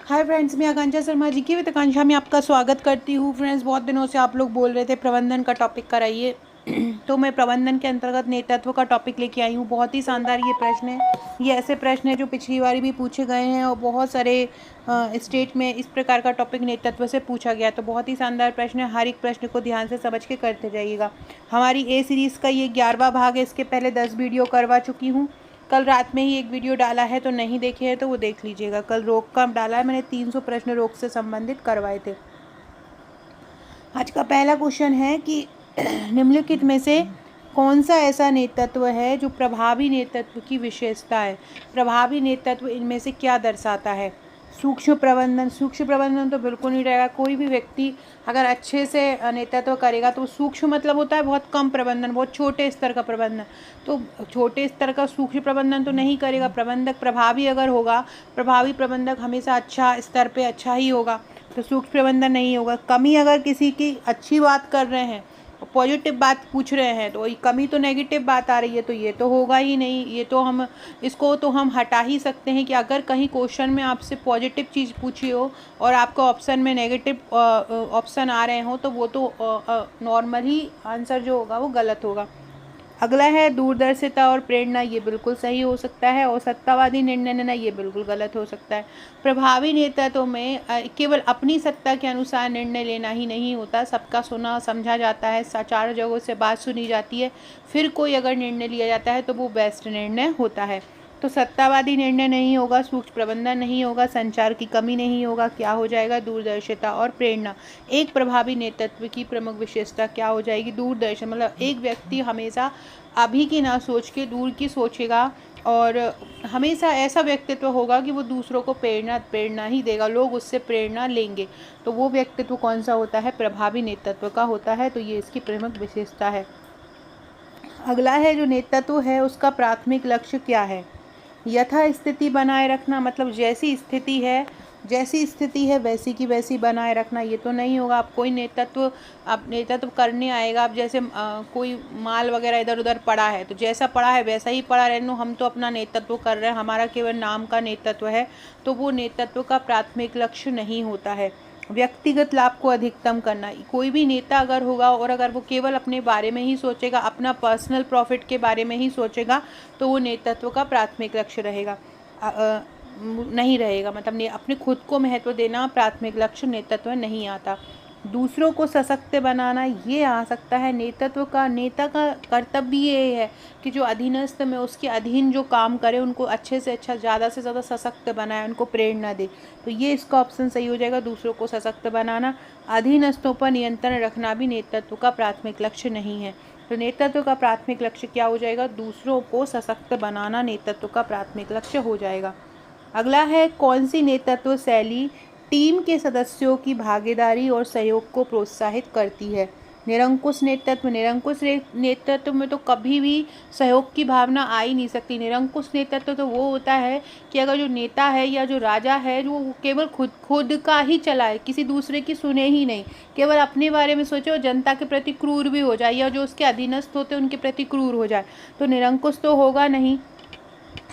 Hi friends, मैं आकांक्षा शर्मा जी की with आकांक्षा में आपका स्वागत करती हूँ। फ्रेंड्स, बहुत दिनों से आप लोग बोल रहे थे प्रबंधन का टॉपिक कराइए तो मैं प्रबंधन के अंतर्गत नेतृत्व का टॉपिक लेके आई हूँ। बहुत ही शानदार ये प्रश्न है। ये ऐसे प्रश्न है जो पिछली बार भी पूछे गए हैं और बहुत सारे स्टेट में इस प्रकार का टॉपिक नेतृत्व से पूछा गया। तो बहुत ही शानदार प्रश्न है। हर एक प्रश्न को ध्यान से समझ के करते जाइएगा। हमारी ए सीरीज़ का ये 11वां भाग है। इसके पहले 10 वीडियो करवा चुकी हूँ। कल रात में ही एक वीडियो डाला है, तो नहीं देखे हैं तो वो देख लीजिएगा। कल रोग का डाला है मैंने, 300 प्रश्न रोग से संबंधित करवाए थे। आज का पहला क्वेश्चन है कि निम्नलिखित में से कौन सा ऐसा नेतृत्व है जो प्रभावी नेतृत्व की विशेषता है। प्रभावी नेतृत्व इनमें से क्या दर्शाता है। सूक्ष्म प्रबंधन। सूक्ष्म प्रबंधन तो बिल्कुल नहीं रहेगा। कोई भी व्यक्ति अगर अच्छे से नेतृत्व करेगा तो सूक्ष्म मतलब होता है बहुत कम प्रबंधन, बहुत छोटे स्तर का प्रबंधन। तो छोटे स्तर का सूक्ष्म प्रबंधन तो नहीं करेगा। प्रबंधक प्रभावी अगर होगा, प्रभावी प्रबंधक हमेशा अच्छा स्तर पे अच्छा ही होगा, तो सूक्ष्म प्रबंधन नहीं होगा। कमी अगर किसी की अच्छी बात कर रहे हैं, पॉजिटिव बात पूछ रहे हैं, तो वही कमी तो नेगेटिव बात आ रही है, तो ये तो होगा ही नहीं। ये तो हम इसको तो हम हटा ही सकते हैं कि अगर कहीं क्वेश्चन में आपसे पॉजिटिव चीज़ पूछी हो और आपको ऑप्शन में नेगेटिव ऑप्शन आ रहे हो, तो वो तो नॉर्मली आंसर जो होगा वो गलत होगा। अगला है दूरदर्शिता और प्रेरणा। ये बिल्कुल सही हो सकता है। और सत्तावादी निर्णय लेना, ये बिल्कुल गलत हो सकता है। प्रभावी नेतृत्व में केवल अपनी सत्ता के अनुसार निर्णय लेना ही नहीं होता, सबका सुना समझा जाता है, चारों जगहों से बात सुनी जाती है, फिर कोई अगर निर्णय लिया जाता है तो वो बेस्ट निर्णय होता है। तो सत्तावादी निर्णय नहीं होगा, सूक्ष्म प्रबंधन नहीं होगा, संचार की कमी नहीं होगा। क्या हो जाएगा? दूरदर्शिता और प्रेरणा। एक प्रभावी नेतृत्व की प्रमुख विशेषता क्या हो जाएगी? दूरदर्शन, मतलब एक व्यक्ति हमेशा अभी की ना सोच के दूर की सोचेगा और हमेशा ऐसा व्यक्तित्व होगा कि वो दूसरों को प्रेरणा ही देगा, लोग उससे प्रेरणा लेंगे। तो वो व्यक्तित्व कौन सा होता है? प्रभावी नेतृत्व का होता है। तो ये इसकी प्रमुख विशेषता है। अगला है जो नेतृत्व है उसका प्राथमिक लक्ष्य क्या है। यथा स्थिति बनाए रखना, मतलब जैसी स्थिति है वैसी की वैसी बनाए रखना, ये तो नहीं होगा। आप नेतृत्व करने आएगा, आप जैसे कोई माल वगैरह इधर उधर पड़ा है तो जैसा पड़ा है वैसा ही पड़ा रहने दो, हम तो अपना नेतृत्व कर रहे हैं, हमारा केवल नाम का नेतृत्व है, तो वो नेतृत्व का प्राथमिक लक्ष्य नहीं होता है। व्यक्तिगत लाभ को अधिकतम करना। कोई भी नेता अगर होगा और अगर वो केवल अपने बारे में ही सोचेगा, अपना पर्सनल प्रॉफिट के बारे में ही सोचेगा, तो वो नेतृत्व का प्राथमिक लक्ष्य रहेगा नहीं रहेगा। मतलब अपने खुद को महत्व देना प्राथमिक लक्ष्य नेतृत्व नहीं आता। दूसरों को सशक्त बनाना, ये आ सकता है। नेता का कर्तव्य ये है कि जो अधीनस्थ में उसके अधीन जो काम करे उनको अच्छे से अच्छा, ज़्यादा से ज़्यादा सशक्त बनाए, उनको प्रेरणा दे। तो ये इसका ऑप्शन सही हो जाएगा, दूसरों को सशक्त बनाना। अधीनस्थों पर नियंत्रण रखना भी नेतृत्व का प्राथमिक लक्ष्य नहीं है। तो नेतृत्व का प्राथमिक लक्ष्य क्या हो जाएगा? दूसरों को सशक्त बनाना नेतृत्व का प्राथमिक लक्ष्य हो जाएगा। अगला है कौन सी नेतृत्व शैली टीम के सदस्यों की भागीदारी और सहयोग को प्रोत्साहित करती है। निरंकुश नेतृत्व में तो कभी भी सहयोग की भावना आ ही नहीं सकती। निरंकुश नेतृत्व तो वो होता है कि अगर जो नेता है या जो राजा है जो केवल खुद का ही चलाए, किसी दूसरे की सुने ही नहीं, केवल अपने बारे में सोचे और जनता के प्रति क्रूर भी हो जाए या जो उसके अधीनस्थ होते हैं उनके प्रति क्रूर हो जाए, तो निरंकुश तो होगा नहीं।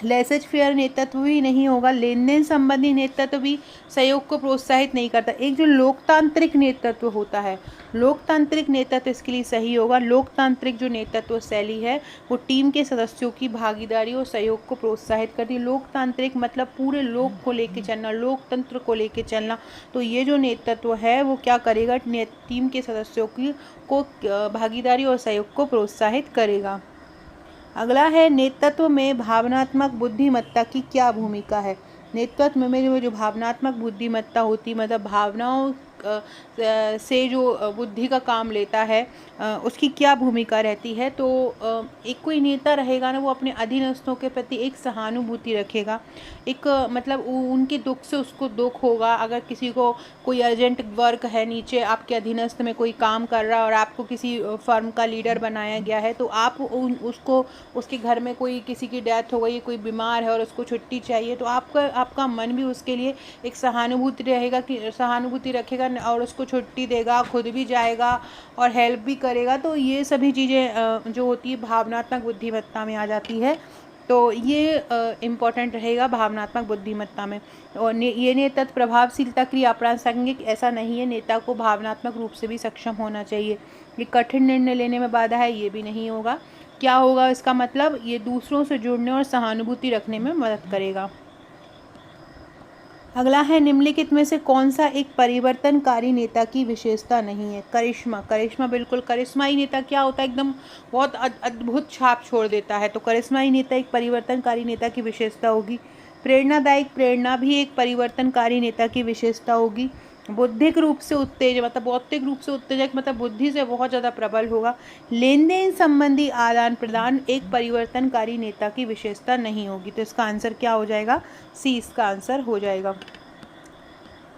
लेसेज फेयर नेतृत्व भी नहीं होगा। लेन देन संबंधी नेतृत्व भी सहयोग को प्रोत्साहित नहीं करता। एक जो लोकतांत्रिक नेतृत्व होता है, लोकतांत्रिक नेतृत्व इसके लिए सही होगा। लोकतांत्रिक जो नेतृत्व शैली है वो टीम के सदस्यों की भागीदारी और सहयोग को प्रोत्साहित करती है। लोकतांत्रिक मतलब पूरे लोक को लेकर चलना, लोकतंत्र को लेकर चलना। तो ये जो नेतृत्व है वो क्या करेगा? टीम के सदस्यों की को भागीदारी और सहयोग को प्रोत्साहित करेगा। अगला है नेतृत्व में भावनात्मक बुद्धिमत्ता की क्या भूमिका है। नेतृत्व में जो भावनात्मक बुद्धिमत्ता होती, मतलब भावनाओं से जो बुद्धि का काम लेता है, उसकी क्या भूमिका रहती है। तो एक कोई नेता रहेगा ना, वो अपने अधीनस्थों के प्रति एक सहानुभूति रखेगा। एक मतलब उनके दुख से उसको दुख होगा। अगर किसी को कोई अर्जेंट वर्क है, नीचे आपके अधीनस्थ में कोई काम कर रहा है और आपको किसी फर्म का लीडर बनाया गया है, तो आप उसको, उसके घर में कोई किसी की डेथ हो गई, कोई बीमार है और उसको छुट्टी चाहिए, तो आपका मन भी उसके लिए एक सहानुभूति रखेगा और उसको छुट्टी देगा, खुद भी जाएगा और हेल्प भी करेगा। तो ये सभी चीज़ें जो होती है भावनात्मक बुद्धिमत्ता में आ जाती है। तो ये इम्पॉर्टेंट रहेगा भावनात्मक बुद्धिमत्ता में। और ये नेतृत्व प्रभावशीलता क्रिया प्रासंगिक ऐसा नहीं है, नेता को भावनात्मक रूप से भी सक्षम होना चाहिए। ये कठिन निर्णय लेने में बाधा है, ये भी नहीं होगा। क्या होगा इसका मतलब, ये दूसरों से जुड़ने और सहानुभूति रखने में मदद करेगा। अगला है, निम्नलिखित में से कौन सा एक परिवर्तनकारी नेता की विशेषता नहीं है। करिश्मा, करिश्मा बिल्कुल, करिश्माई नेता क्या होता है, एकदम बहुत अद्भुत छाप छोड़ देता है, तो करिश्माई नेता एक परिवर्तनकारी नेता की विशेषता होगी। प्रेरणादायक, प्रेरणा भी एक परिवर्तनकारी नेता की विशेषता होगी। बौद्धिक रूप से उत्तेजक, मतलब बौद्धिक रूप से उत्तेजक मतलब बुद्धि से बहुत ज़्यादा प्रबल होगा। लेन देन संबंधी आदान प्रदान एक परिवर्तनकारी नेता की विशेषता नहीं होगी। तो इसका आंसर क्या हो जाएगा, सी इसका आंसर हो जाएगा।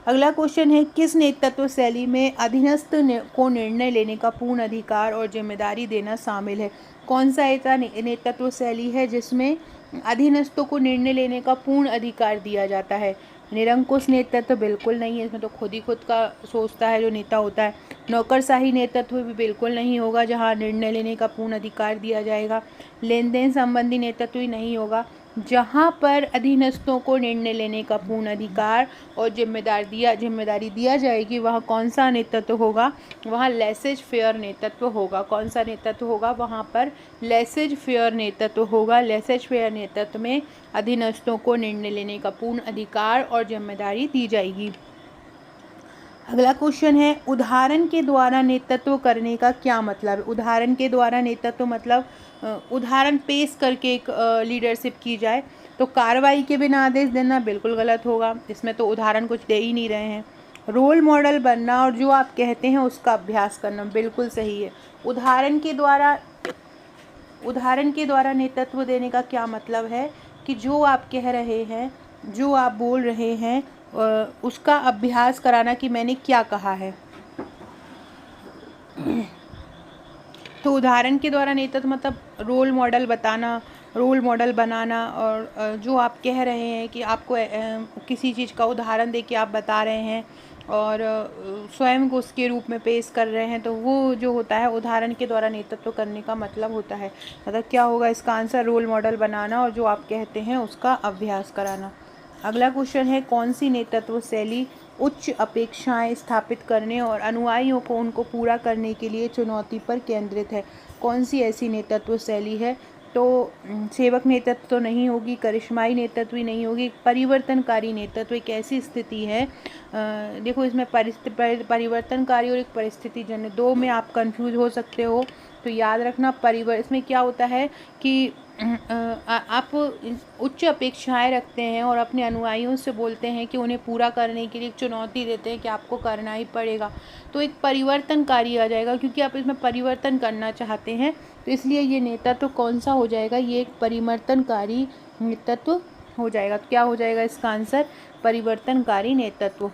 अगला क्वेश्चन है, किस नेतृत्व शैली में अधीनस्थ को निर्णय लेने का पूर्ण अधिकार और जिम्मेदारी देना शामिल है। कौन सा ऐसा नेतृत्व शैली है जिसमें अधीनस्थों को निर्णय लेने का पूर्ण अधिकार दिया जाता है। निरंकुश नेतृत्व बिल्कुल नहीं है, इसमें तो खुद ही खुद का सोचता है जो नेता होता है। नौकरशाही नेतृत्व भी बिल्कुल नहीं होगा जहां निर्णय लेने का पूर्ण अधिकार दिया जाएगा। लेन देन संबंधी नेतृत्व भी नहीं होगा जहां पर अधीनस्थों को निर्णय लेने का पूर्ण अधिकार और जिम्मेदारी दिया जाएगी। वहाँ कौन सा नेतृत्व होगा, वहाँ लेसेज फेयर नेतृत्व होगा। कौन सा नेतृत्व होगा, वहाँ पर लेसेज फेयर नेतृत्व होगा। लेसेज फेयर नेतृत्व में अधीनस्थों को निर्णय लेने का पूर्ण अधिकार और जिम्मेदारी दी जाएगी। अगला क्वेश्चन है, उदाहरण के द्वारा नेतृत्व करने का क्या मतलब है। उदाहरण के द्वारा नेतृत्व मतलब उदाहरण पेश करके एक लीडरशिप की जाए। तो कार्रवाई के बिना आदेश देना बिल्कुल गलत होगा, इसमें तो उदाहरण कुछ दे ही नहीं रहे हैं। रोल मॉडल बनना और जो आप कहते हैं उसका अभ्यास करना बिल्कुल सही है। उदाहरण के द्वारा नेतृत्व देने का क्या मतलब है कि जो आप कह रहे हैं, जो आप बोल रहे हैं, उसका अभ्यास कराना कि मैंने क्या कहा है। तो उदाहरण के द्वारा नेतृत्व मतलब रोल मॉडल बनाना और जो आप कह रहे हैं कि आपको किसी चीज़ का उदाहरण दे के आप बता रहे हैं और स्वयं को उसके रूप में पेश कर रहे हैं, तो वो जो होता है उदाहरण के द्वारा नेतृत्व करने का मतलब होता है। मतलब क्या होगा इसका आंसर, रोल मॉडल बनाना और जो आप कहते हैं उसका अभ्यास कराना। अगला क्वेश्चन है, कौन सी नेतृत्व शैली उच्च अपेक्षाएं स्थापित करने और अनुयायियों को उनको पूरा करने के लिए चुनौती पर केंद्रित है। कौन सी ऐसी नेतृत्व शैली है। तो सेवक नेतृत्व तो नहीं होगी, करिश्माई नेतृत्व भी नहीं होगी। परिवर्तनकारी नेतृत्व एक ऐसी स्थिति है, देखो इसमें परिवर्तनकारी और एक परिस्थिति जन्य, दो में आप कंफ्यूज हो सकते हो। तो याद रखना इसमें क्या होता है कि आप उच्च अपेक्षाएं रखते हैं और अपने अनुयायियों से बोलते हैं कि उन्हें पूरा करने के लिए एक चुनौती देते हैं कि आपको करना ही पड़ेगा। तो एक परिवर्तनकारी आ जाएगा क्योंकि आप इसमें परिवर्तन करना चाहते हैं, तो इसलिए ये नेतृत्व कौन सा हो जाएगा, ये एक परिवर्तनकारी नेतृत्व हो जाएगा। तो क्या हो जाएगा इसका आंसर, परिवर्तनकारी नेतृत्व।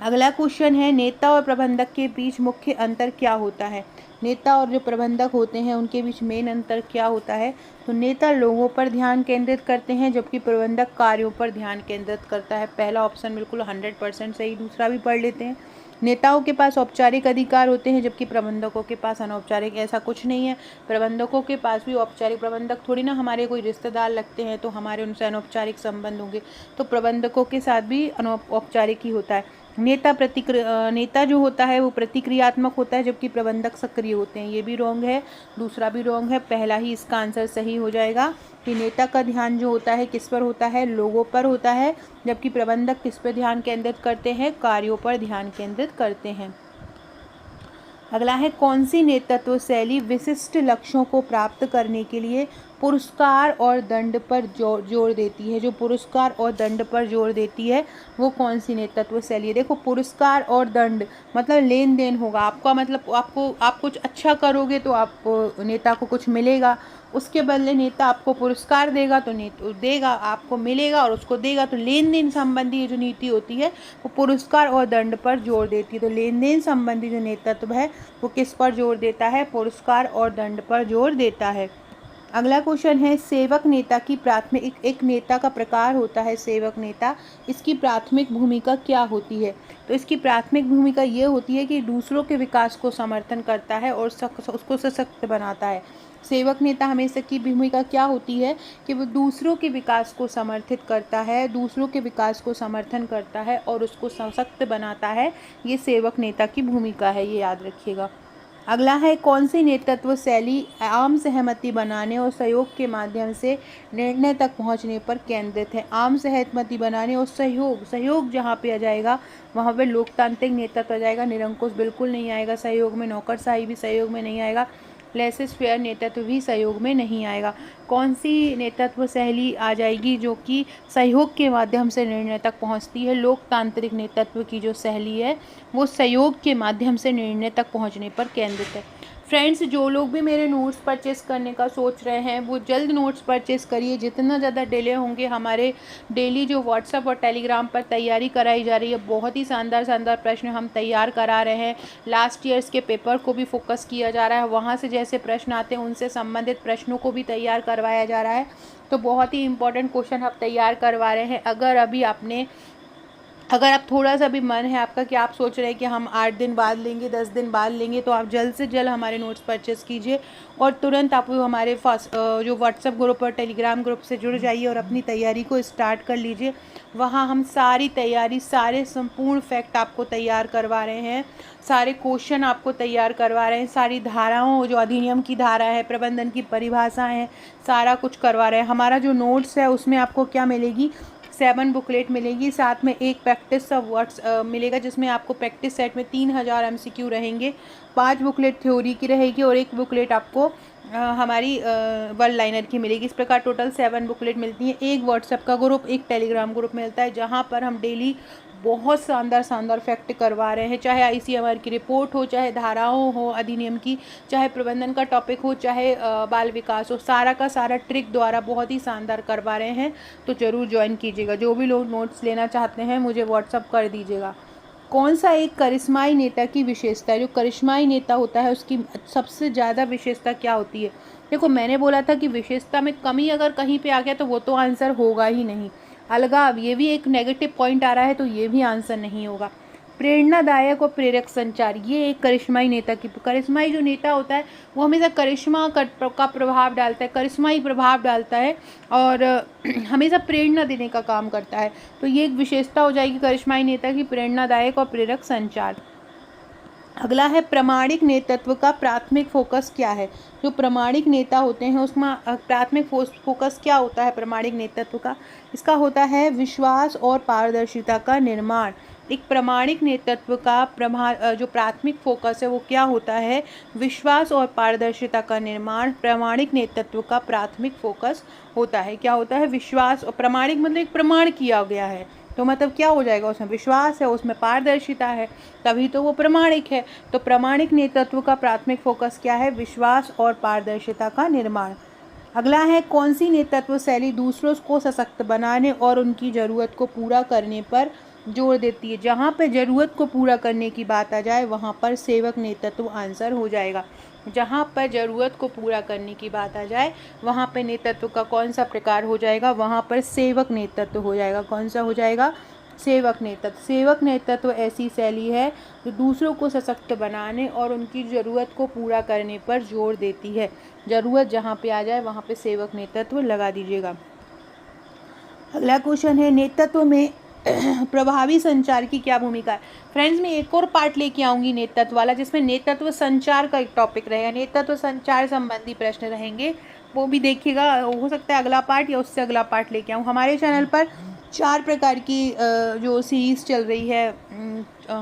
अगला क्वेश्चन है, नेता और प्रबंधक के बीच मुख्य अंतर क्या होता है। नेता और जो प्रबंधक होते हैं उनके बीच मेन अंतर क्या होता है। तो नेता लोगों पर ध्यान केंद्रित करते हैं जबकि प्रबंधक कार्यों पर ध्यान केंद्रित करता है। पहला ऑप्शन बिल्कुल 100% सही, दूसरा भी पढ़ लेते हैं। नेताओं के पास औपचारिक अधिकार होते हैं जबकि प्रबंधकों के पास अनौपचारिक, ऐसा कुछ नहीं है। प्रबंधकों के पास भी औपचारिक, प्रबंधक थोड़ी ना हमारे कोई रिश्तेदार लगते हैं तो हमारे उनसे अनौपचारिक संबंध होंगे, तो प्रबंधकों के साथ भी अनौपचारिक ही होता है। नेता जो होता है वो प्रतिक्रियात्मक होता है जबकि प्रबंधक सक्रिय होते हैं। ये भी रॉन्ग है, दूसरा भी रॉन्ग है, पहला ही इसका आंसर सही हो जाएगा कि नेता का ध्यान जो होता है किस पर होता है, लोगों पर होता है, जबकि प्रबंधक किस पर ध्यान केंद्रित करते हैं, कार्यों पर ध्यान केंद्रित करते हैं। अगला है, कौन सी नेतृत्व शैली विशिष्ट लक्ष्यों को प्राप्त करने के लिए पुरस्कार और दंड पर जोर देती है। जो पुरस्कार और दंड पर जोर देती है वो कौन सी नेतृत्व शैली है। देखो पुरस्कार और दंड मतलब लेन देन होगा, आपका मतलब आप कुछ अच्छा करोगे तो आप नेता को कुछ मिलेगा, उसके बदले नेता आपको पुरस्कार देगा तो देगा आपको मिलेगा और उसको देगा। तो लेन देन संबंधी जो नीति होती है वो पुरस्कार और दंड पर जोर देती है। तो लेन देन संबंधी जो नेतृत्व है वो किस पर जोर देता है, पुरस्कार और दंड पर जोर देता है। अगला क्वेश्चन है, सेवक नेता की प्राथमिक, एक नेता का प्रकार होता है सेवक नेता, इसकी प्राथमिक भूमिका क्या होती है। तो इसकी प्राथमिक भूमिका ये होती है कि दूसरों के विकास को समर्थन करता है और उसको सशक्त बनाता है। सेवक नेता हमेशा की भूमिका क्या होती है कि वो दूसरों के विकास को समर्थित करता है, दूसरों के विकास को समर्थन करता है और उसको सशक्त बनाता है। ये सेवक नेता की भूमिका है, ये याद रखिएगा। अगला है, कौन सी नेतृत्व शैली आम सहमति बनाने और सहयोग के माध्यम से निर्णय तक पहुंचने पर केंद्रित है। आम सहमति बनाने और सहयोग जहां पे आ जाएगा वहां पे लोकतांत्रिक नेतृत्व आ जाएगा। निरंकुश बिल्कुल नहीं आएगा सहयोग में, नौकरशाही भी सहयोग में नहीं आएगा, लेसेस फेयर नेतृत्व भी सहयोग में नहीं आएगा। कौन सी नेतृत्व शैली आ जाएगी जो कि सहयोग के माध्यम से निर्णय तक पहुंचती है? लोकतांत्रिक नेतृत्व की जो शैली है वो सहयोग के माध्यम से निर्णय तक पहुंचने पर केंद्रित है। फ्रेंड्स, जो लोग भी मेरे नोट्स परचेस करने का सोच रहे हैं वो जल्द नोट्स परचेस करिए। जितना ज़्यादा डिले होंगे, हमारे डेली जो व्हाट्सएप और टेलीग्राम पर तैयारी कराई जा रही है, बहुत ही शानदार शानदार प्रश्न हम तैयार करा रहे हैं। लास्ट ईयर्स के पेपर को भी फोकस किया जा रहा है, वहाँ से जैसे प्रश्न आते हैं उनसे संबंधित प्रश्नों को भी तैयार करवाया जा रहा है। तो बहुत ही इंपॉर्टेंट क्वेश्चन हम तैयार करवा रहे हैं। अगर आप थोड़ा सा भी मन है आपका कि आप सोच रहे हैं कि हम 8 दिन बाद लेंगे, 10 दिन बाद लेंगे, तो आप जल्द से जल्द हमारे नोट्स परचेस कीजिए और तुरंत आप हमारे जो व्हाट्सएप ग्रुप और टेलीग्राम ग्रुप से जुड़ जाइए और अपनी तैयारी को स्टार्ट कर लीजिए। वहाँ हम सारी तैयारी, सारे संपूर्ण फैक्ट आपको तैयार करवा रहे हैं, सारे क्वेश्चन आपको तैयार करवा रहे हैं, सारी धाराओं, जो अधिनियम की धारा है, प्रबंधन की परिभाषाएँ हैं, सारा कुछ करवा रहे हैं। हमारा जो नोट्स है उसमें आपको क्या मिलेगी? 7 बुकलेट मिलेगी, साथ में एक प्रैक्टिस वर्ड्स मिलेगा जिसमें आपको प्रैक्टिस सेट में 3000 MCQ रहेंगे, 5 बुकलेट थ्योरी की रहेगी और एक बुकलेट आपको हमारी वन लाइनर की मिलेगी। इस प्रकार टोटल 7 बुकलेट मिलती हैं। एक व्हाट्सएप का ग्रुप, एक टेलीग्राम ग्रुप मिलता है जहां पर हम डेली बहुत शानदार शानदार फैक्ट करवा रहे हैं, चाहे ICMR की रिपोर्ट हो, चाहे धाराओं हो अधिनियम की, चाहे प्रबंधन का टॉपिक हो, चाहे बाल विकास हो, सारा का सारा ट्रिक द्वारा बहुत ही शानदार करवा रहे हैं। तो ज़रूर ज्वाइन कीजिएगा। जो भी लोग नोट्स लेना चाहते हैं मुझे व्हाट्सअप कर दीजिएगा। कौन सा एक करिश्माई नेता की विशेषता है? जो करिश्माई नेता होता है उसकी सबसे ज़्यादा विशेषता क्या होती है? देखो, मैंने बोला था कि विशेषता में कमी अगर कहीं पे आ गया तो वो तो आंसर होगा ही नहीं। अलगाव, ये भी एक नेगेटिव पॉइंट आ रहा है तो ये भी आंसर नहीं होगा। प्रेरणादायक और प्रेरक संचार, ये एक करिश्माई नेता की, करिश्माई जो नेता होता है वो हमेशा करिश्मा का प्रभाव डालता है, करिश्माई प्रभाव डालता है और हमेशा प्रेरणा देने का काम करता है। तो ये एक विशेषता हो जाएगी करिश्माई नेता की, प्रेरणादायक और प्रेरक संचार। अगला है, प्रामाणिक नेतृत्व का प्राथमिक फोकस क्या है? जो प्रामाणिक नेता होते हैं उसमें प्राथमिक फोकस क्या होता है प्रामाणिक नेतृत्व का? इसका होता है विश्वास और पारदर्शिता का निर्माण। एक प्रामाणिक नेतृत्व का जो प्राथमिक फोकस है वो क्या होता है? विश्वास और पारदर्शिता का निर्माण प्रामाणिक नेतृत्व का प्राथमिक फोकस होता है। क्या होता है? विश्वास और प्रामाणिक मतलब एक प्रमाण किया गया है, तो मतलब क्या हो जाएगा? उसमें विश्वास है, उसमें पारदर्शिता है, तभी तो वो प्रामाणिक है। तो प्रामाणिक नेतृत्व का प्राथमिक फोकस क्या है? विश्वास और पारदर्शिता का निर्माण। अगला है, कौन सी नेतृत्व शैली दूसरों को सशक्त बनाने और उनकी ज़रूरत को पूरा करने पर जोर देती है? जहाँ पर ज़रूरत को पूरा करने की बात आ जाए वहाँ पर सेवक नेतृत्व आंसर हो जाएगा। जहाँ पर ज़रूरत को पूरा करने की बात आ जाए वहाँ पर नेतृत्व का कौन सा प्रकार हो जाएगा? वहाँ पर सेवक नेतृत्व हो जाएगा। कौन सा हो जाएगा? सेवक नेतृत्व। सेवक नेतृत्व ऐसी शैली है जो दूसरों को सशक्त बनाने और उनकी ज़रूरत को पूरा करने पर जोर देती है। ज़रूरत जहाँ पे आ जाए वहाँ पे सेवक नेतृत्व लगा दीजिएगा। अगला क्वेश्चन है, नेतृत्व में प्रभावी संचार की क्या भूमिका है? फ्रेंड्स, मैं एक और पार्ट लेके आऊँगी नेतृत्व वाला, जिसमें नेतृत्व संचार का एक टॉपिक रहेगा। नेतृत्व संचार संबंधी प्रश्न रहेंगे, वो भी देखिएगा। हो सकता है अगला पार्ट या उससे अगला पार्ट लेके आऊँ। हमारे चैनल पर 4 प्रकार की जो सीरीज़ चल रही है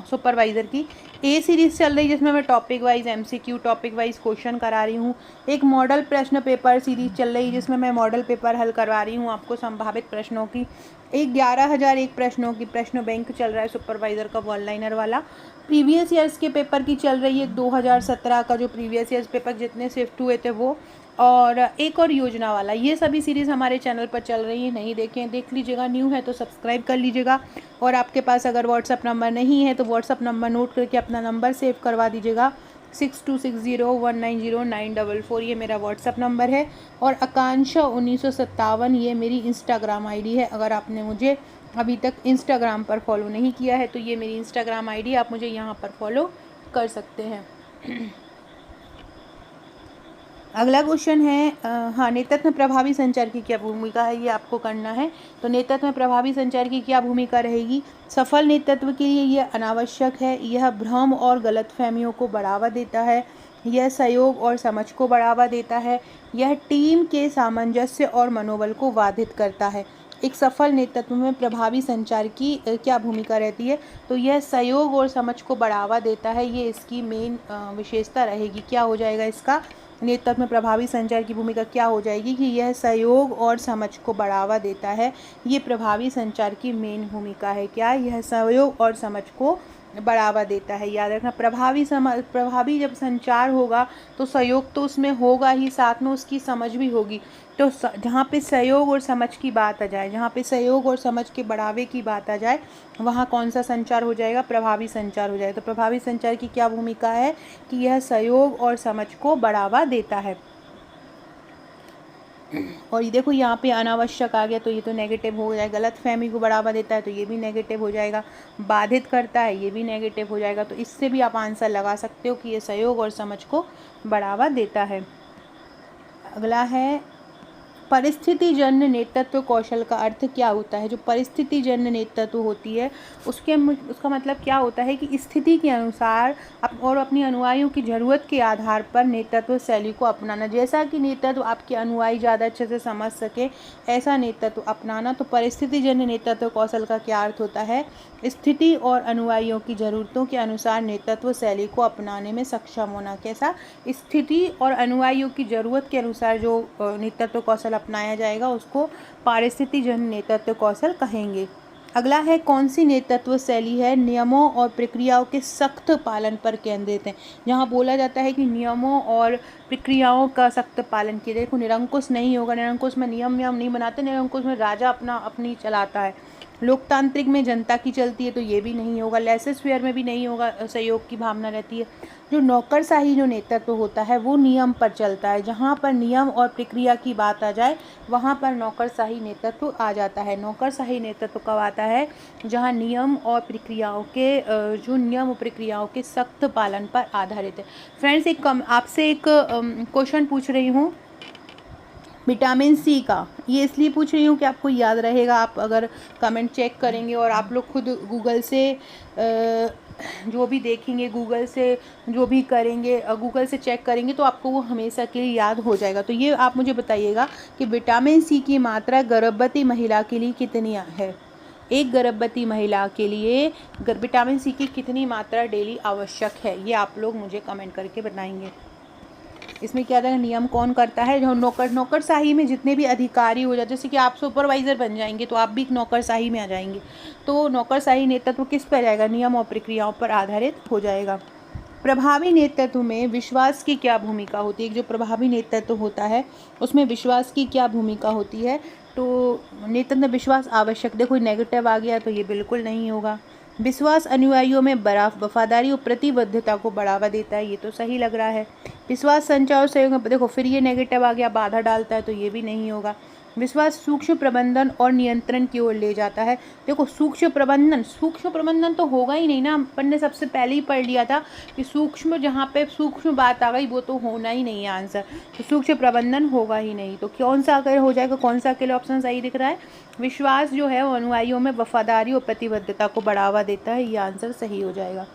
सुपरवाइज़र की। ए सीरीज़ चल रही है जिसमें मैं topic wise MCQ, topic wise question करा रही हूँ। एक मॉडल प्रश्न पेपर सीरीज़ चल रही है जिसमें मैं मॉडल पेपर हल करवा रही हूँ आपको संभावित प्रश्नों की। एक 11,001 प्रश्नों की प्रश्न बैंक चल रहा है सुपरवाइज़र का वन लाइनर वाला। प्रीवियस ईयर्स के पेपर की चल रही है 2017 का जो प्रीवियस ईयर्स पेपर जितने शिफ्ट हुए थे वो, और एक और योजना वाला। ये सभी सीरीज़ हमारे चैनल पर चल रही है, नहीं देखें देख लीजिएगा। न्यू है तो सब्सक्राइब कर लीजिएगा। और आपके पास अगर व्हाट्सअप नंबर नहीं है तो व्हाट्सअप नंबर नोट करके अपना नंबर सेव करवा दीजिएगा, 6260190944 ये मेरा व्हाट्सअप नंबर है। और आकांक्षा 1957 ये मेरी इंस्टाग्राम ID है। अगर आपने मुझे अभी तक इंस्टाग्राम पर फॉलो नहीं किया है तो ये मेरी इंस्टाग्राम ID, आप मुझे यहाँ पर फॉलो कर सकते हैं। अगला क्वेश्चन है हाँ, नेतृत्व में प्रभावी संचार की क्या भूमिका है, ये आपको करना है। तो नेतृत्व में प्रभावी संचार की क्या भूमिका रहेगी। सफल नेतृत्व के लिए यह अनावश्यक है। यह भ्रम और गलतफहमियों को बढ़ावा देता है। यह सहयोग और समझ को बढ़ावा देता है। यह टीम के सामंजस्य और मनोबल को बाधित करता है। एक सफल नेतृत्व में प्रभावी संचार की क्या भूमिका रहती है। तो यह सहयोग और समझ को बढ़ावा देता है, ये इसकी मेन विशेषता रहेगी। क्या हो जाएगा इसका, नेतृत्व में प्रभावी संचार की भूमिका क्या हो जाएगी कि यह सहयोग और समझ को बढ़ावा देता है। ये प्रभावी संचार की मेन भूमिका है। क्या, यह सहयोग और समझ को बढ़ावा देता है। याद रखना, प्रभावी जब संचार होगा तो सहयोग तो उसमें होगा ही, साथ में उसकी समझ भी होगी। तो जहाँ पे सहयोग और समझ की बात आ जाए, जहाँ पे सहयोग और समझ के बढ़ावे की बात आ जाए, वहाँ कौन सा संचार हो जाएगा, प्रभावी संचार हो जाएगा। तो प्रभावी संचार की क्या भूमिका है कि यह सहयोग और समझ को बढ़ावा देता है। और ये देखो यहाँ पे अनावश्यक आ गया, तो ये तो नेगेटिव हो जाएगा। गलतफहमी को बढ़ावा देता है तो ये भी नेगेटिव हो जाएगा। बाधित करता है, ये भी नेगेटिव हो जाएगा। तो इससे भी आप आंसर लगा सकते हो कि ये सहयोग और समझ को बढ़ावा देता है। अगला है परिस्थितिजन्य नेतृत्व कौशल का अर्थ क्या होता है। जो परिस्थितिजन्य नेतृत्व होती है उसका मतलब क्या होता है कि स्थिति के अनुसार और अपनी अनुयायियों की ज़रूरत के आधार पर नेतृत्व शैली को अपनाना। जैसा कि नेतृत्व आपके अनुयायी ज़्यादा अच्छे से समझ सके, ऐसा नेतृत्व अपनाना। तो परिस्थितिजन्य नेतृत्व कौशल का क्या अर्थ होता है, स्थिति और अनुयायियों की ज़रूरतों के अनुसार नेतृत्व शैली को अपनाने में सक्षम होना। कैसा, स्थिति और अनुयायियों की ज़रूरत के अनुसार जो नेतृत्व कौशल अपनाया जाएगा उसको परिस्थितिजन्य नेतृत्व कौशल कहेंगे। अगला है कौन सी नेतृत्व शैली है नियमों और प्रक्रियाओं के सख्त पालन पर केंद्रित है। जहाँ बोला जाता है कि नियमों और प्रक्रियाओं का सख्त पालन किया। देखो, निरंकुश नहीं होगा, निरंकुश में नियम नहीं बनाते, निरंकुश में राजा अपनी चलाता है। लोकतांत्रिक में जनता की चलती है तो ये भी नहीं होगा। लेसेस फेयर में भी नहीं होगा, सहयोग की भावना रहती है। जो नौकरशाही जो नेतृत्व होता है वो नियम पर चलता है। जहाँ पर नियम और प्रक्रिया की बात आ जाए वहाँ पर नौकरशाही नेतृत्व आ जाता है। नौकरशाही नेतृत्व कब आता है, जहाँ नियम और प्रक्रियाओं के सख्त पालन पर आधारित है। फ्रेंड्स, आपसे एक क्वेश्चन पूछ रही हूँ विटामिन सी का। ये इसलिए पूछ रही हूँ कि आपको याद रहेगा। आप अगर कमेंट चेक करेंगे और आप लोग खुद गूगल से जो भी देखेंगे, गूगल से जो भी करेंगे, गूगल से चेक करेंगे तो आपको वो हमेशा के लिए याद हो जाएगा। तो ये आप मुझे बताइएगा कि विटामिन सी की मात्रा गर्भवती महिला के लिए कितनी है। एक गर्भवती महिला के लिए विटामिन सी की कितनी मात्रा डेली आवश्यक है, ये आप लोग मुझे कमेंट करके बताएंगे। इसमें क्या रहेगा, नियम कौन करता है, जो नौकरशाही में जितने भी अधिकारी हो जाते, जैसे कि आप सुपरवाइज़र बन जाएंगे तो आप भी नौकरशाही में आ जाएंगे। तो नौकरशाही नेतृत्व किस पर जाएगा, नियम और प्रक्रियाओं पर आधारित हो जाएगा। प्रभावी नेतृत्व में विश्वास की क्या भूमिका होती है। जो प्रभावी नेतृत्व होता है उसमें विश्वास की क्या भूमिका होती है। तो नेतृत्व में विश्वास आवश्यक। देखो, नेगेटिव आ गया तो ये बिल्कुल नहीं होगा। विश्वास अनुयायियों में वफादारी और प्रतिबद्धता को बढ़ावा देता है, ये तो सही लग रहा है। विश्वास संचार और सहयोग में, देखो फिर ये नेगेटिव आ गया, बाधा डालता है तो ये भी नहीं होगा। विश्वास सूक्ष्म प्रबंधन और नियंत्रण की ओर ले जाता है। देखो, सूक्ष्म प्रबंधन तो होगा ही नहीं ना। अपन ने सबसे पहले ही पढ़ लिया था कि सूक्ष्म, जहाँ पे सूक्ष्म बात आ गई वो तो होना ही नहीं है आंसर। तो सूक्ष्म प्रबंधन होगा ही नहीं। तो कौन सा अगर हो जाएगा, कौन सा अकेले ऑप्शन सही दिख रहा है, विश्वास जो है वो अनुयायियों में वफादारी और प्रतिबद्धता को बढ़ावा देता है, ये आंसर सही हो जाएगा।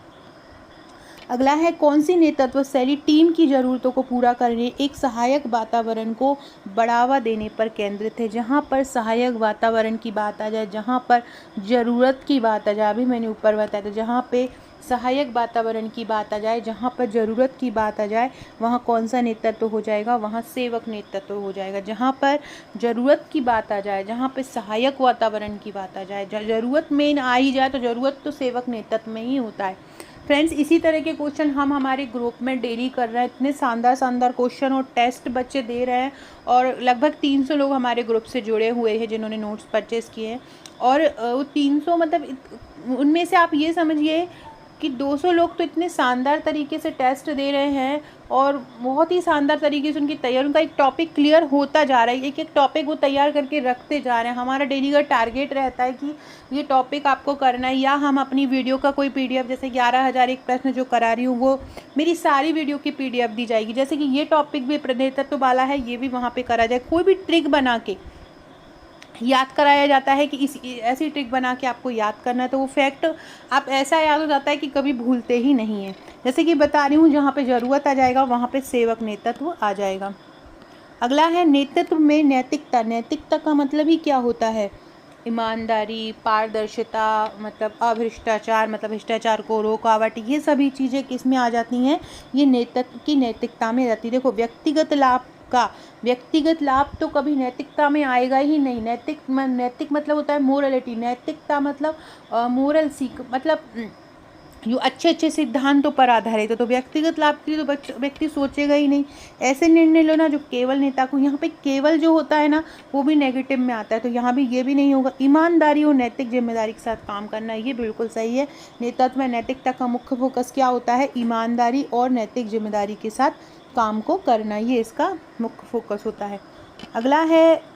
अगला है कौन सी नेतृत्व शैली टीम की ज़रूरतों को पूरा करने, एक सहायक वातावरण को बढ़ावा देने पर केंद्रित है। जहाँ पर सहायक वातावरण की बात आ जाए, जहाँ पर ज़रूरत की बात आ जाए, अभी मैंने ऊपर बताया था, जहाँ पे सहायक वातावरण की बात आ जाए, जहाँ पर ज़रूरत की बात आ जाए, वहाँ कौन सा नेतृत्व हो जाएगा, वहाँ सेवक नेतृत्व हो जाएगा। जहाँ पर ज़रूरत की बात आ जाए, जहाँ पर सहायक वातावरण की बात आ जाए, ज़रूरत मेन आ ही जाए तो ज़रूरत तो सेवक नेतृत्व में ही होता है। फ्रेंड्स, इसी तरह के क्वेश्चन हम हमारे ग्रुप में डेली कर रहे हैं। इतने शानदार क्वेश्चन और टेस्ट बच्चे दे रहे हैं और लगभग 300 लोग हमारे ग्रुप से जुड़े हुए हैं जिन्होंने नोट्स परचेज़ किए हैं। और वो 300 मतलब उनमें से आप ये समझिए कि 200 लोग तो इतने शानदार तरीके से टेस्ट दे रहे हैं और बहुत ही शानदार तरीके से उनकी तैयारी, उनका एक टॉपिक क्लियर होता जा रहा है, एक एक टॉपिक वो तैयार करके रखते जा रहे हैं। हमारा डेली का टारगेट रहता है कि ये टॉपिक आपको करना है, या हम अपनी वीडियो का कोई PDF, जैसे 11,000 एक प्रश्न जो करा रही हूँ वो मेरी सारी वीडियो की PDF दी जाएगी। जैसे कि ये टॉपिक भी नेतृत्व वाला है, ये भी वहाँ पर करा जाए। कोई भी ट्रिक बना के याद कराया जाता है कि इस ऐसी ट्रिक बना के आपको याद करना है, तो वो फैक्ट आप ऐसा याद हो जाता है कि कभी भूलते ही नहीं है। जैसे कि बता रही हूँ, जहाँ पे ज़रूरत आ जाएगा वहाँ पे सेवक नेतृत्व आ जाएगा। अगला है नेतृत्व में नैतिकता। नैतिकता का मतलब ही क्या होता है? ईमानदारी, पारदर्शिता, मतलब अभ्रष्टाचार, मतलब भ्रष्टाचार को रोकावट, ये सभी चीज़ें किस में आ जाती हैं? ये नेतृत्व की नैतिकता में रहती है। देखो, व्यक्तिगत लाभ तो कभी नैतिकता में आएगा ही नहीं। नैतिक मतलब होता है मोरलिटी। नैतिकता मतलब मोरल सीख, मतलब जो अच्छे सिद्धांतों पर आधारित है। तो व्यक्तिगत लाभ के लिए तो व्यक्ति सोचेगा ही नहीं। ऐसे निर्णय लेना जो केवल नेता को, यहाँ पे केवल जो होता है ना वो भी नेगेटिव में आता है, तो यहाँ भी ये भी नहीं होगा। ईमानदारी और नैतिक जिम्मेदारी के साथ काम करना, ये बिल्कुल सही है। नेतृत्व में नैतिकता का मुख्य फोकस क्या होता है? ईमानदारी और नैतिक जिम्मेदारी के साथ काम को करना, ये इसका मुख्य फोकस होता है। अगला है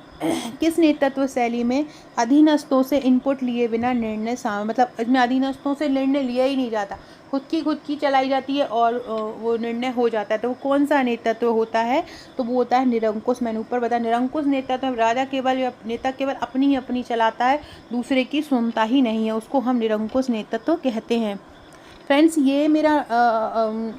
किस नेतृत्व शैली में अधीनस्थों से इनपुट लिए बिना निर्णय मतलब इसमें अधीनस्थों से निर्णय लिया ही नहीं जाता, खुद की चलाई जाती है और वो निर्णय हो जाता है। तो वो कौन सा नेतृत्व होता है? तो वो होता है निरंकुश। मैंने ऊपर बताया, निरंकुश नेतृत्व नेता केवल अपनी चलाता है, दूसरे की सुनता ही नहीं है, उसको हम निरंकुश नेतृत्व कहते हैं। फ्रेंड्स, ये मेरा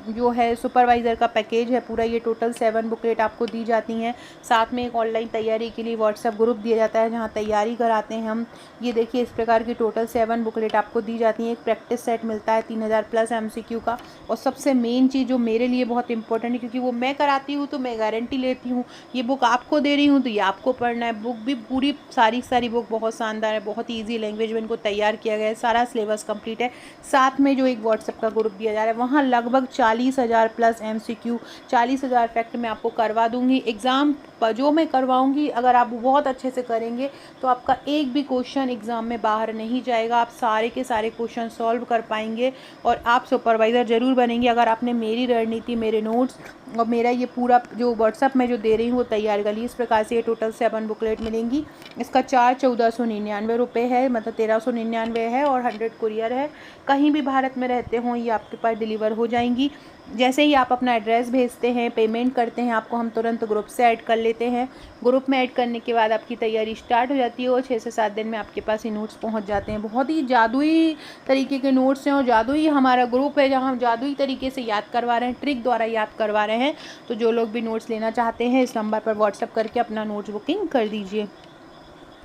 जो है सुपरवाइज़र का पैकेज है पूरा। ये टोटल 7 बुकलेट आपको दी जाती हैं। साथ में एक ऑनलाइन तैयारी के लिए व्हाट्सएप ग्रुप दिया जाता है जहाँ तैयारी कराते हैं हम। ये देखिए, इस प्रकार की टोटल 7 बुकलेट आपको दी जाती हैं। एक प्रैक्टिस सेट मिलता है 3000 प्लस MCQ का। और सबसे मेन चीज़ जो मेरे लिए बहुत इंपॉर्टेंट है, क्योंकि वो मैं कराती हूँ तो मैं गारंटी लेती हूँ, ये बुक आपको दे रही हूँ तो ये आपको पढ़ना है। बुक भी पूरी सारी बुक बहुत शानदार है, बहुत ईजी लैंग्वेज में इनको तैयार किया गया है, सारा सिलेबस कंप्लीट है। साथ में जो एक व्हाट्सएप का ग्रुप दिया जा रहा है, वहाँ लगभग 40,000 प्लस MCQ, 40,000 फैक्ट मैं आपको करवा दूंगी। एग्ज़ाम जो मैं करवाऊंगी, अगर आप बहुत अच्छे से करेंगे तो आपका एक भी क्वेश्चन एग्ज़ाम में बाहर नहीं जाएगा। आप सारे के सारे क्वेश्चन सॉल्व कर पाएंगे और आप सुपरवाइज़र ज़रूर बनेंगे अगर आपने मेरी रणनीति, मेरे नोट्स और मेरा ये पूरा जो व्हाट्सएप में जो दे रही हूँ वो तैयार कर ली। इस प्रकार से ये टोटल 7 बुकलेट मिलेंगी। इसका चार्ज 1499 रुपये है, मतलब 1399 है, और 100 कुरियर है। कहीं भी भारत में रहते हों ये आपके पास डिलीवर हो जाएंगी। जैसे ही आप अपना एड्रेस भेजते हैं, पेमेंट करते हैं, आपको हम तुरंत ग्रुप से ऐड कर लेते हैं। ग्रुप में ऐड करने के बाद आपकी तैयारी स्टार्ट हो जाती है और 6 से 7 दिन में आपके पास ये नोट्स पहुंच जाते हैं। बहुत ही जादुई तरीके के नोट्स हैं और जादुई हमारा ग्रुप है जहां हम जादुई तरीके से याद करवा रहे हैं, ट्रिक द्वारा याद करवा रहे हैं। तो जो लोग भी नोट्स लेना चाहते हैं इस नंबर पर व्हाट्सअप करके अपना नोट्स बुकिंग कर दीजिए।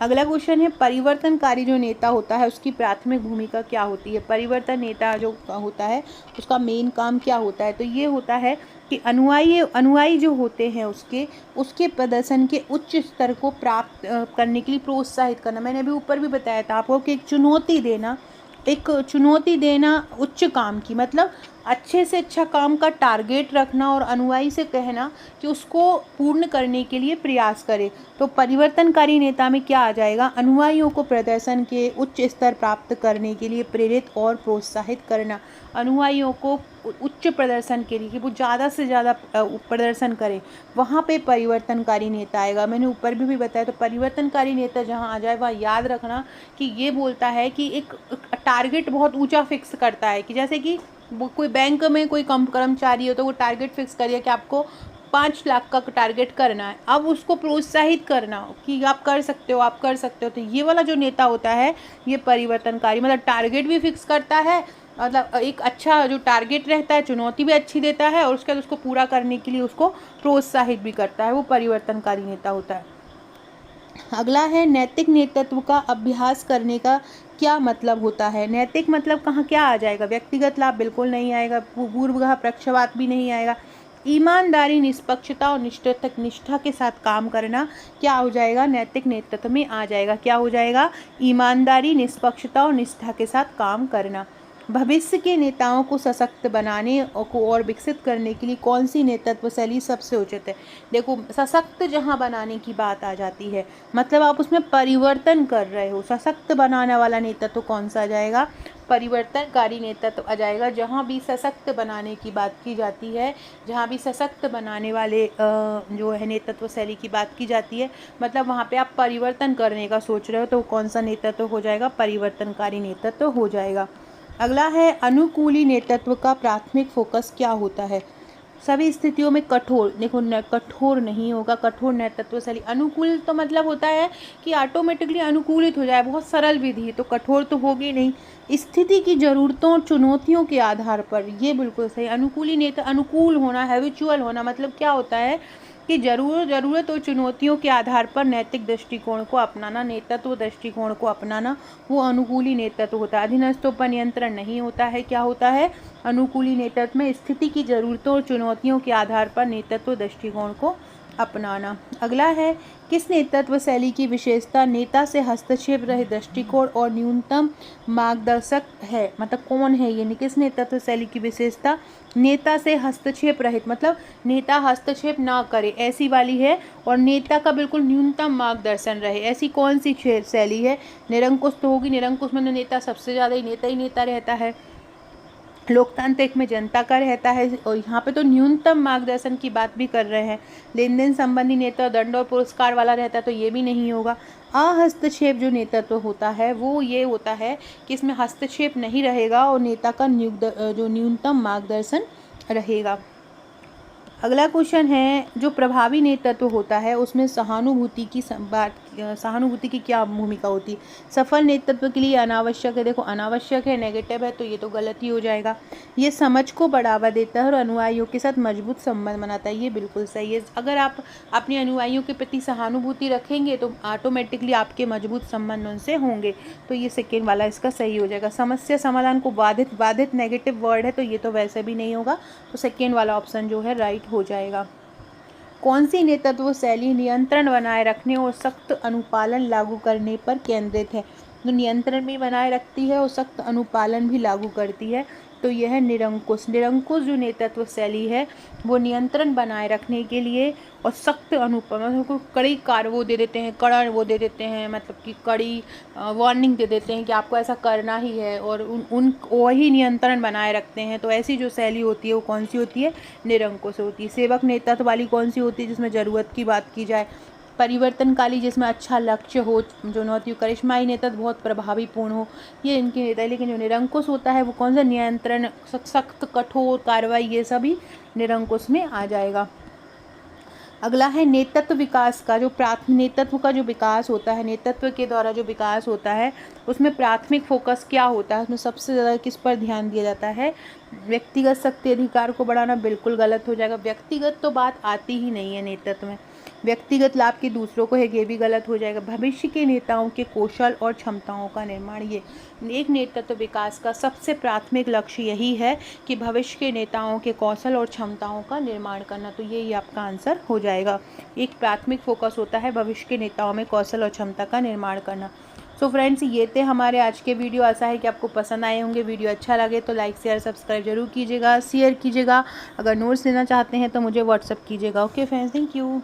अगला क्वेश्चन है, परिवर्तनकारी जो नेता होता है उसकी प्राथमिक भूमिका क्या होती है? परिवर्तन नेता जो होता है उसका मेन काम क्या होता है? तो ये होता है कि अनुयायी जो होते हैं उसके प्रदर्शन के उच्च स्तर को प्राप्त करने के लिए प्रोत्साहित करना। मैंने अभी ऊपर भी बताया था आपको कि एक चुनौती देना उच्च काम की, मतलब अच्छे से अच्छा काम का टारगेट रखना और अनुयायी से कहना कि उसको पूर्ण करने के लिए प्रयास करे। तो परिवर्तनकारी नेता में क्या आ जाएगा? अनुयायियों को प्रदर्शन के उच्च स्तर प्राप्त करने के लिए प्रेरित और प्रोत्साहित करना। अनुयायियों को उच्च प्रदर्शन के लिए कि वो ज़्यादा से ज़्यादा प्रदर्शन करें, वहाँ पे परिवर्तनकारी नेता आएगा। मैंने ऊपर भी बताया। तो परिवर्तनकारी नेता जहाँ आ जाए वहाँ याद रखना कि ये बोलता है कि एक टारगेट बहुत ऊंचा फिक्स करता है, कि जैसे कि कोई बैंक में कोई कर्मचारी हो तो वो टारगेट फिक्स करिए कि आपको 5 लाख का टारगेट करना है। अब उसको प्रोत्साहित करना कि आप कर सकते हो, आप कर सकते हो। तो ये वाला जो नेता होता है ये परिवर्तनकारी, मतलब टारगेट भी फिक्स करता है, मतलब एक अच्छा जो टारगेट रहता है, चुनौती भी अच्छी देता है और उसके बाद उसको पूरा करने के लिए उसको प्रोत्साहित भी करता है। वो परिवर्तनकारी नेता होता है। अगला है, नैतिक नेतृत्व का अभ्यास करने का क्या मतलब होता है? नैतिक मतलब कहाँ क्या आ जाएगा? व्यक्तिगत लाभ बिल्कुल नहीं आएगा, पूर्वाग्रह पक्षपात भी नहीं आएगा। ईमानदारी, निष्पक्षता और निष्ठा के साथ काम करना क्या हो जाएगा? नैतिक नेतृत्व में आ जाएगा। क्या हो जाएगा? ईमानदारी, निष्पक्षता और निष्ठा के साथ काम करना। भविष्य के नेताओं को सशक्त बनाने को और विकसित करने के लिए कौन सी नेतृत्व शैली सबसे उचित है? देखो, सशक्त जहां बनाने की बात आ जाती है, मतलब आप उसमें परिवर्तन कर रहे हो, सशक्त बनाने वाला नेतृत्व कौन सा आ जाएगा? परिवर्तनकारी नेतृत्व आ जाएगा। जहाँ भी सशक्त बनाने की बात की जाती है, जहाँ भी सशक्त बनाने वाले जो है नेतृत्व शैली की बात की जाती है, मतलब वहाँ पे आप परिवर्तन करने का सोच रहे हो, तो कौन सा नेतृत्व हो जाएगा? परिवर्तनकारी नेतृत्व हो जाएगा। अगला है अनुकूली नेतृत्व का प्राथमिक फोकस क्या होता है? सभी स्थितियों में कठोर, देखो कठोर नहीं होगा, कठोर नेतृत्व शैली। अनुकूल तो मतलब होता है कि ऑटोमेटिकली अनुकूलित हो जाए, बहुत सरल विधि, तो कठोर तो होगी नहीं। स्थिति की ज़रूरतों और चुनौतियों के आधार पर, ये बिल्कुल सही। अनुकूली नेता, अनुकूल होना, हैबिचुअल होना, मतलब क्या होता है कि ज़रूरत और चुनौतियों के आधार पर नैतिक दृष्टिकोण को अपनाना, नेतृत्व दृष्टिकोण को अपनाना, वो अनुकूली नेतृत्व होता है। अधीनस्थों पर नियंत्रण नहीं होता है। क्या होता है? अनुकूली नेतृत्व में स्थिति की ज़रूरतों और चुनौतियों के आधार पर नेतृत्व दृष्टिकोण को अपनाना। अगला है, किस नेतृत्व शैली की विशेषता नेता से हस्तक्षेप रहित दृष्टिकोण और न्यूनतम मार्गदर्शक है? मतलब कौन है ये? किस नेतृत्व शैली की विशेषता नेता से हस्तक्षेप रहित, मतलब नेता हस्तक्षेप ना करे ऐसी वाली है, और नेता का बिल्कुल न्यूनतम मार्गदर्शन रहे, ऐसी कौन सी शैली है? निरंकुश तो होगी, निरंकुश में नेता सबसे ज़्यादा ही नेता रहता है। लोकतांत्रिक में जनता का रहता है, और यहाँ पे तो न्यूनतम मार्गदर्शन की बात भी कर रहे हैं। लेन देन संबंधी नेता दंड और पुरस्कार वाला रहता है, तो ये भी नहीं होगा। अहस्तक्षेप जो नेतृत्व होता है वो ये होता है कि इसमें हस्तक्षेप नहीं रहेगा और नेता का जो न्यूनतम मार्गदर्शन रहेगा। अगला क्वेश्चन है, जो प्रभावी नेतृत्व होता है उसमें सहानुभूति की क्या भूमिका होती है? सफल नेतृत्व के लिए अनावश्यक है, देखो अनावश्यक है, नेगेटिव है, तो ये तो गलत ही हो जाएगा। ये समझ को बढ़ावा देता है और अनुयायियों के साथ मजबूत संबंध बनाता है, ये बिल्कुल सही है। अगर आप अपने अनुयायियों के प्रति सहानुभूति रखेंगे तो ऑटोमेटिकली आपके मजबूत संबंध उनसे होंगे, तो ये सेकेंड वाला इसका सही हो जाएगा। समस्या समाधान को बाधित नेगेटिव वर्ड है, तो ये तो वैसे भी नहीं होगा, तो सेकेंड वाला ऑप्शन जो है राइट हो जाएगा। कौन सी नेतृत्व शैली नियंत्रण बनाए रखने और सख्त अनुपालन लागू करने पर केंद्रित है? जो नियंत्रण भी बनाए रखती है और सख्त अनुपालन भी लागू करती है, तो यह है निरंकुश। निरंकुश जो नेतृत्व शैली है वो नियंत्रण बनाए रखने के लिए और सख्त अनुपालन को कड़ी वो दे देते हैं, कड़ा वो दे देते हैं, मतलब कि कड़ी वार्निंग दे देते हैं कि आपको ऐसा करना ही है, और वही नियंत्रण बनाए रखते हैं। तो ऐसी जो शैली होती है वो कौन सी होती है? निरंकुश होती है। सेवक नेतृत्व वाली कौन सी होती है? जिसमें ज़रूरत की बात की जाए। परिवर्तनकाली जिसमें अच्छा लक्ष्य हो, चुनौतियों। करिश्माई नेतृत्व बहुत प्रभावीपूर्ण हो, ये इनकी नेता है। लेकिन जो निरंकुश होता है वो कौन सा? नियंत्रण, सख्त कठोर कार्रवाई, ये सभी निरंकुश में आ जाएगा। अगला है नेतृत्व विकास का जो नेतृत्व का जो विकास होता है, नेतृत्व के द्वारा जो विकास होता है उसमें प्राथमिक फोकस क्या होता है? उसमें सबसे ज़्यादा किस पर ध्यान दिया जाता है? व्यक्तिगत शक्ति अधिकार को बढ़ाना, बिल्कुल गलत हो जाएगा। व्यक्तिगत तो बात आती ही नहीं है नेतृत्व में। व्यक्तिगत लाभ के दूसरों को है, ये भी गलत हो जाएगा। भविष्य के नेताओं के कौशल और क्षमताओं का निर्माण, ये एक नेतृत्व विकास का सबसे प्राथमिक लक्ष्य यही है कि भविष्य के नेताओं के कौशल और क्षमताओं का निर्माण करना, तो ये आपका आंसर हो जाएगा। एक प्राथमिक फोकस होता है भविष्य के नेताओं में कौशल और क्षमता का निर्माण करना। सो फ्रेंड्स, ये थे हमारे आज के वीडियो। आशा है कि आपको पसंद आए होंगे। वीडियो अच्छा लगे तो लाइक शेयर सब्सक्राइब जरूर कीजिएगा, शेयर कीजिएगा। अगर नोट्स लेना चाहते हैं तो मुझे व्हाट्सअप कीजिएगा। Okay friends, thank you.